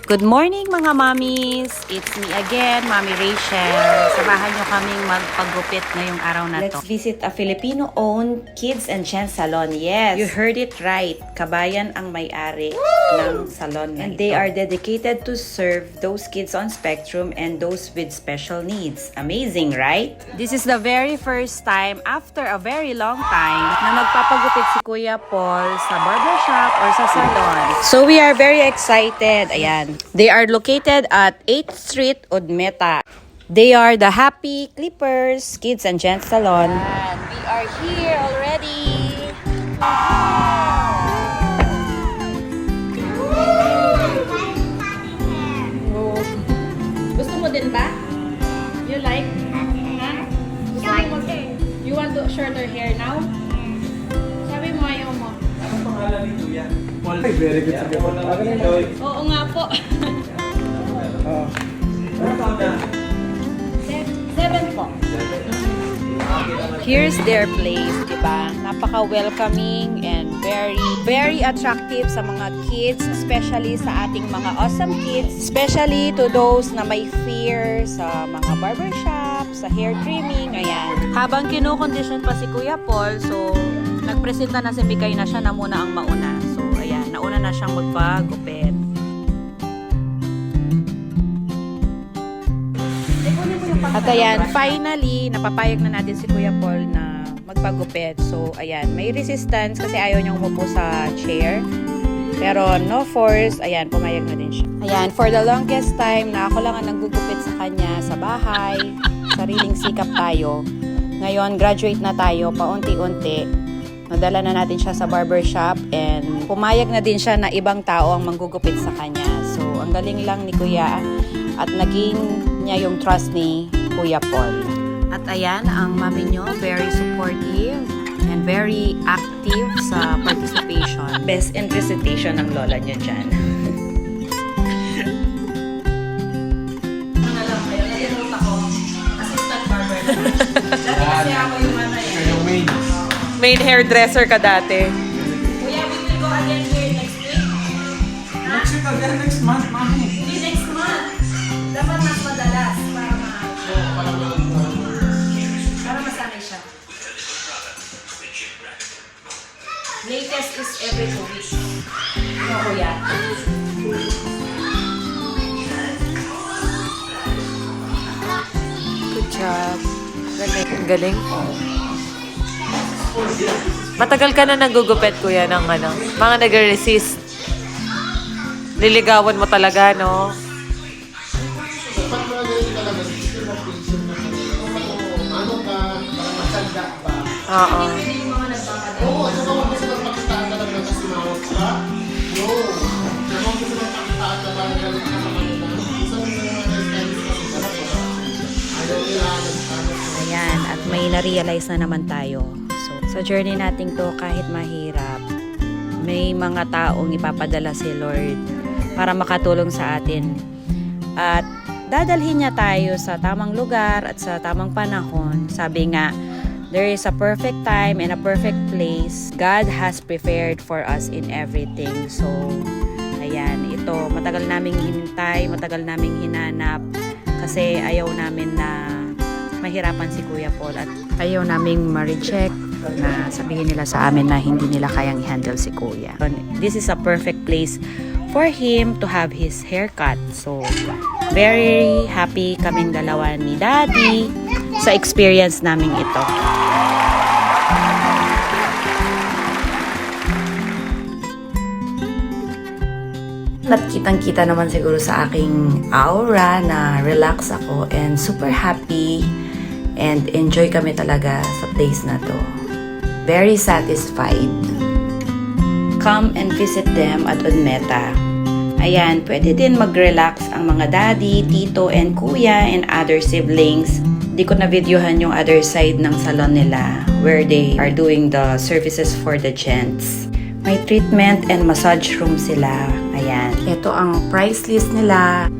Good morning mga mommies! It's me again, Mommy Rachel. Samahan nyo kaming magpagupit ngayong araw na to. Let's visit a Filipino-owned kids and gent salon. Yes, you heard it right. Kabayan ang may-ari ng salon na ito. And they are dedicated to serve those kids on spectrum and those with special needs. Amazing, right? This is the very first time after a very long time na magpapagupit si Kuya Paul sa barbershop or sa salon. So we are very excited. Ayan. They are located at 8th Street, Udmeta. They are the Happy Clippers Kids and Gent Salon. And we are here already. Gusto mo din ba? You like? Ha? Gusto mo you want to shorter hair now? Sabi mo ayaw mo. Anong pangalan ni Kuya? Paul. Very good sa Paul. Oo nga po. Ano taon na? 7 po. Here's their place, diba? Napaka-welcoming and very attractive sa mga kids, especially sa ating mga awesome kids, especially to those na may fear sa mga barbershop, sa hair trimming, ayan. Habang kinukondisyon pa si Kuya Paul, so nagpresenta na si Mikay na siya na muna ang mauna. So, ayan, nauna na siyang magpagupit. At ayan, finally, napapayag na natin si Kuya Paul na magpagupit. So, ayan, may resistance kasi ayaw niyang umupo sa chair. Pero no force, ayan, pumayag na din siya. Ayan, for the longest time na ako lang ang naggugupit sa kanya sa bahay. Sariling sikap tayo. Ngayon, graduate na tayo, paunti-unti. Nadala na natin siya sa barbershop and pumayag na din siya na ibang tao ang manggugupit sa kanya. So, ang galing lang ni Kuya at naging niya yung trust ni Kuya Paul. At ayan, ang mami nyo, very supportive and very active sa participation. Best in recitation ng lola nyo dyan. Ano lang kayo, nalimutan ako. Assistant barber. Dati kasi ako yung ano eh. Yung main. Main hairdresser ka dati. Kuya, we will go again here next week. Next week again, next month, mami. Hindi next month. Dapat mas madalas para masanay siya. Latest is every 2 weeks. No, Kuya. Good job. Galing. Galing. Matagal ka na nagugupit, kuya, ng ano, mga nag-resist. Liligawan mo talaga, no? Oo. Ayan, at may na-realize na naman tayo. So, sa journey nating to, kahit mahirap, may mga taong ipapadala si Lord para makatulong sa atin. At dadalhin niya tayo sa tamang lugar at sa tamang panahon. Sabi nga, there is a perfect time and a perfect place God has prepared for us in everything. So, ayan, ito, matagal naming hinintay, matagal naming hinanap kasi ayaw namin na mahirapan si Kuya Paul at ayaw naming ma-reject na sabihin nila sa amin na hindi nila kayang i-handle si Kuya. This is a perfect place for him to have his haircut. So, very happy kaming dalawa ni Daddy sa experience naming ito. At kitang-kita naman siguro sa aking aura na relax ako and super happy and enjoy kami talaga sa place na to. Very satisfied. Come and visit them at Udmeta. Ayan, pwede din mag-relax ang mga daddy, tito, and kuya and other siblings. Di ko na videohan yung other side ng salon nila where they are doing the services for the gents. May treatment and massage room sila. Ayan. Ito ang price list nila.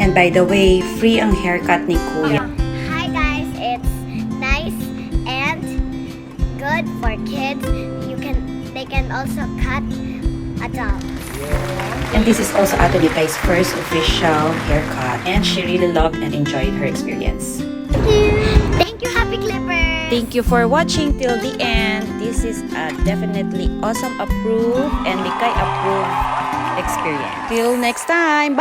And by the way, free ang haircut ni Kuya. Hi guys, it's nice and good for kids. They can also cut adults. And this is also Ate Ditay's first official haircut. And she really loved and enjoyed her experience. Thank you, Happy Clipper. Thank you for watching till the end. This is a definitely awesome approved and Mikay approved experience. Till next time. Bye!